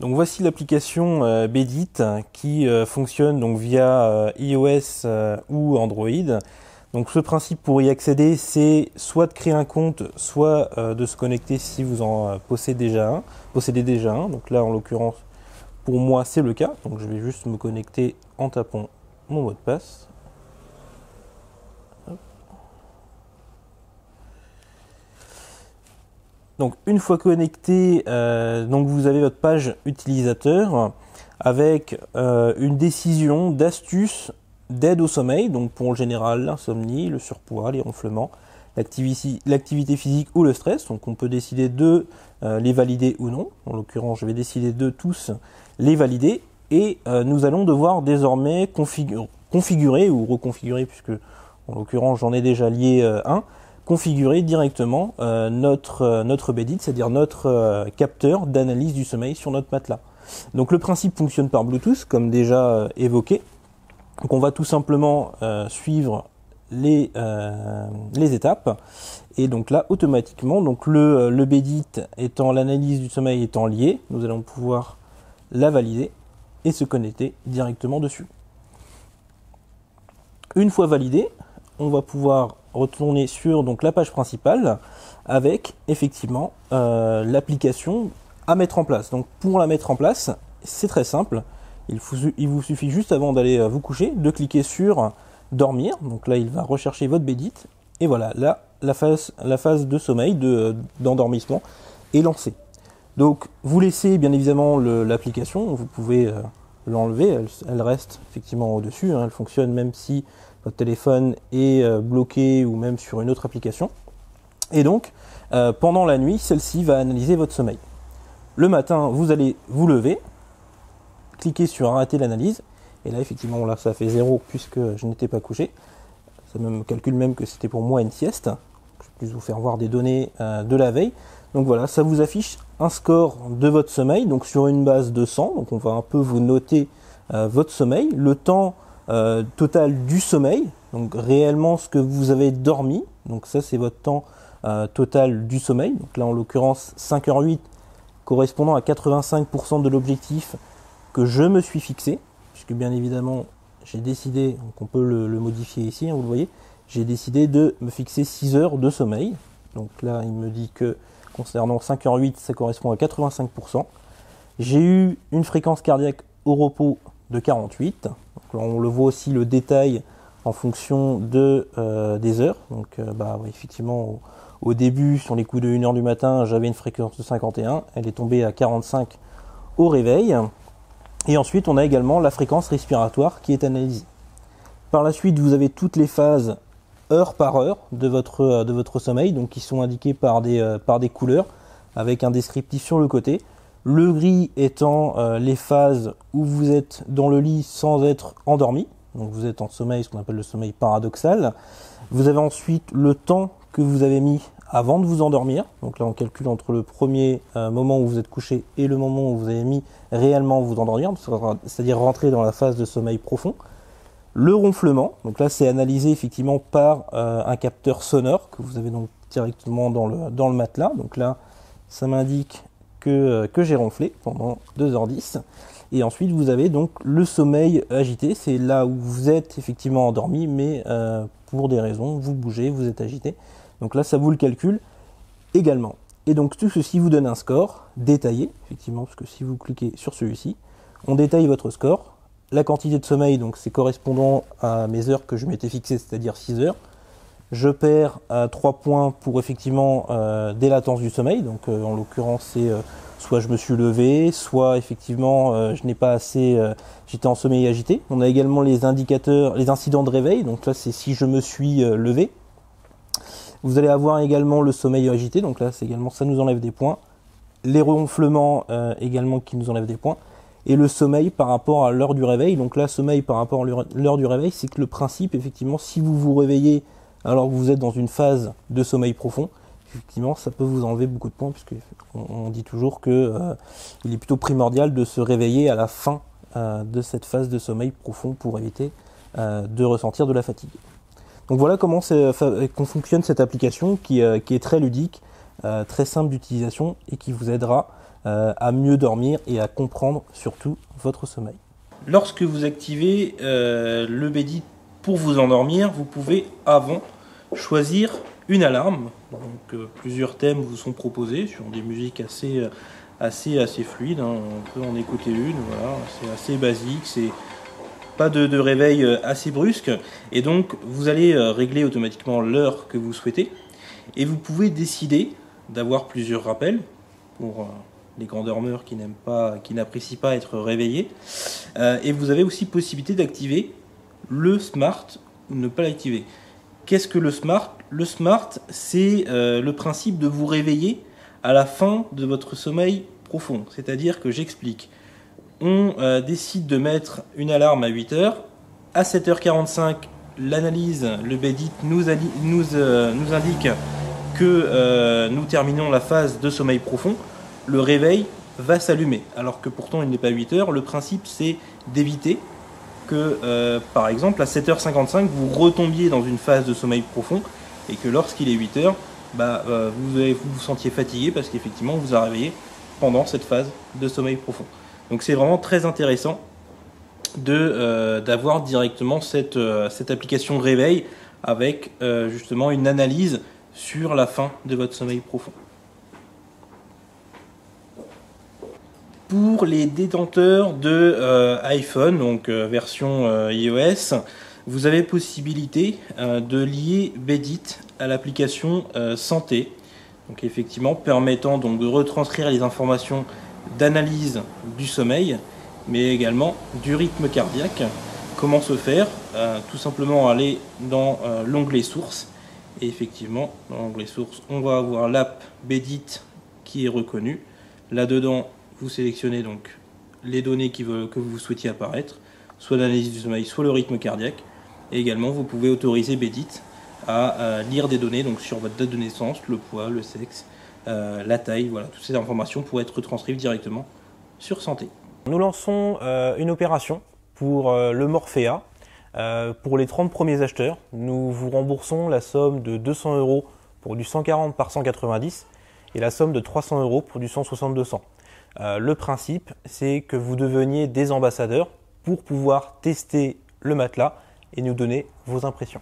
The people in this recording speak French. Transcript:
Donc voici l'application Bedit qui fonctionne donc via iOS ou Android. Donc ce principe pour y accéder, c'est soit de créer un compte, soit de se connecter si vous en possédez déjà un. Donc là en l'occurrence pour moi c'est le cas. Donc je vais juste me connecter en tapant mon mot de passe. Donc une fois connecté, donc vous avez votre page utilisateur avec une décision d'astuce d'aide au sommeil, donc pour le général, l'insomnie, le surpoids, les ronflements, l'activité physique ou le stress. Donc on peut décider de les valider ou non. En l'occurrence, je vais décider de tous les valider et nous allons devoir désormais configurer ou reconfigurer, puisque en l'occurrence j'en ai déjà lié un, configurer directement notre Bedit, c'est-à-dire notre capteur d'analyse du sommeil sur notre matelas. Donc le principe fonctionne par Bluetooth, comme déjà évoqué. Donc on va tout simplement suivre les étapes, et donc là automatiquement, donc le Bedit étant l'analyse du sommeil étant lié, nous allons pouvoir la valider et se connecter directement dessus. Une fois validé, on va pouvoir retourner sur donc la page principale avec effectivement l'application à mettre en place. Donc pour la mettre en place, c'est très simple. Il vous suffit juste avant d'aller vous coucher de cliquer sur dormir. Donc là il va rechercher votre Bedit et voilà, là la phase de sommeil, d'endormissement est lancée. Donc vous laissez bien évidemment l'application, vous pouvez l'enlever, elle reste effectivement au-dessus, hein, elle fonctionne même si votre téléphone est bloqué ou même sur une autre application. Et donc, pendant la nuit, celle-ci va analyser votre sommeil. Le matin, vous allez vous lever, cliquer sur arrêter l'analyse, et là, effectivement, là, ça fait 0 puisque je n'étais pas couché. Ça me calcule même que c'était pour moi une sieste. Je puisse vous faire voir des données de la veille. Donc voilà, ça vous affiche un score de votre sommeil, donc sur une base de 100. Donc on va un peu vous noter votre sommeil, le temps total du sommeil, donc réellement ce que vous avez dormi, donc ça c'est votre temps total du sommeil, donc là en l'occurrence 5h08 correspondant à 85% de l'objectif que je me suis fixé, puisque bien évidemment j'ai décidé, donc on peut le modifier ici, hein, vous le voyez, j'ai décidé de me fixer 6 heures de sommeil, donc là il me dit que concernant 5h08 ça correspond à 85%, j'ai eu une fréquence cardiaque au repos de 48. Donc là, on le voit aussi le détail en fonction des heures. Donc ouais, effectivement au début sur les coups de 1h du matin j'avais une fréquence de 51, elle est tombée à 45 au réveil. Et ensuite on a également la fréquence respiratoire qui est analysée. Par la suite vous avez toutes les phases heure par heure de votre sommeil, donc qui sont indiquées par des couleurs avec un descriptif sur le côté. Le gris étant les phases où vous êtes dans le lit sans être endormi, donc vous êtes en sommeil, ce qu'on appelle le sommeil paradoxal. Vous avez ensuite le temps que vous avez mis avant de vous endormir, donc là on calcule entre le premier moment où vous êtes couché et le moment où vous avez mis réellement vous endormir, c'est-à-dire rentrer dans la phase de sommeil profond. Le ronflement, donc là c'est analysé effectivement par un capteur sonore que vous avez donc directement dans le matelas, donc là ça m'indique que j'ai ronflé pendant 2h10. Et ensuite vous avez donc le sommeil agité, c'est là où vous êtes effectivement endormi, mais pour des raisons, vous bougez, vous êtes agité. Donc là ça vous le calcule également. Et donc tout ceci vous donne un score détaillé, effectivement, parce que si vous cliquez sur celui-ci, on détaille votre score. La quantité de sommeil, donc c'est correspondant à mes heures que je m'étais fixé, c'est-à-dire 6 heures. Je perds 3 points pour effectivement des latences du sommeil, donc en l'occurrence c'est soit je me suis levé, soit effectivement je n'ai pas assez, j'étais en sommeil agité. On a également les indicateurs, les incidents de réveil, donc là c'est si je me suis levé. Vous allez avoir également le sommeil agité, donc là c'est également ça nous enlève des points. Les ronflements également qui nous enlèvent des points. Et le sommeil par rapport à l'heure du réveil, donc là sommeil par rapport à l'heure du réveil, c'est que le principe effectivement si vous vous réveillez alors que vous êtes dans une phase de sommeil profond, effectivement ça peut vous enlever beaucoup de points, puisque on dit toujours que il est plutôt primordial de se réveiller à la fin de cette phase de sommeil profond pour éviter de ressentir de la fatigue. Donc voilà comment fonctionne cette application qui est très ludique, très simple d'utilisation et qui vous aidera à mieux dormir et à comprendre surtout votre sommeil. Lorsque vous activez le Bedit pour vous endormir, vous pouvez avant choisir une alarme. Donc plusieurs thèmes vous sont proposés sur des musiques assez fluides, hein. On peut en écouter une, voilà, c'est assez basique, c'est pas de réveil assez brusque, et donc vous allez régler automatiquement l'heure que vous souhaitez, et vous pouvez décider d'avoir plusieurs rappels pour les grands dormeurs qui n'apprécient pas être réveillés, et vous avez aussi possibilité d'activer le smart ou ne pas l'activer. Qu'est-ce que le smart? Le smart, c'est le principe de vous réveiller à la fin de votre sommeil profond, c'est-à-dire que j'explique. On décide de mettre une alarme à 8h. À 7h45, l'analyse, le Bedit nous indique que nous terminons la phase de sommeil profond. Le réveil va s'allumer, alors que pourtant il n'est pas 8h. Le principe, c'est d'éviter que, par exemple, à 7h55, vous retombiez dans une phase de sommeil profond et que lorsqu'il est 8h, vous vous sentiez fatigué parce qu'effectivement, on vous a réveillé pendant cette phase de sommeil profond. Donc c'est vraiment très intéressant d'avoir directement cette application réveil avec justement une analyse sur la fin de votre sommeil profond. Pour les détenteurs de iPhone, donc version iOS, vous avez possibilité de lier Bedit à l'application Santé. Donc effectivement permettant donc de retranscrire les informations d'analyse du sommeil, mais également du rythme cardiaque. Comment se faire? Tout simplement aller dans l'onglet sources, et effectivement dans l'onglet sources on va avoir l'app Bedit qui est reconnue. Là-dedans vous sélectionnez donc les données que vous souhaitiez apparaître, soit l'analyse du sommeil, soit le rythme cardiaque, et également vous pouvez autoriser Bedit à lire des données donc sur votre date de naissance, le poids, le sexe, la taille, voilà, toutes ces informations pourraient être retranscrites directement sur Santé. Nous lançons une opération pour le Morphea. Pour les 30 premiers acheteurs, nous vous remboursons la somme de 200 € pour du 140 par 190 et la somme de 300 € pour du 160-200. Le principe, c'est que vous deveniez des ambassadeurs pour pouvoir tester le matelas et nous donner vos impressions.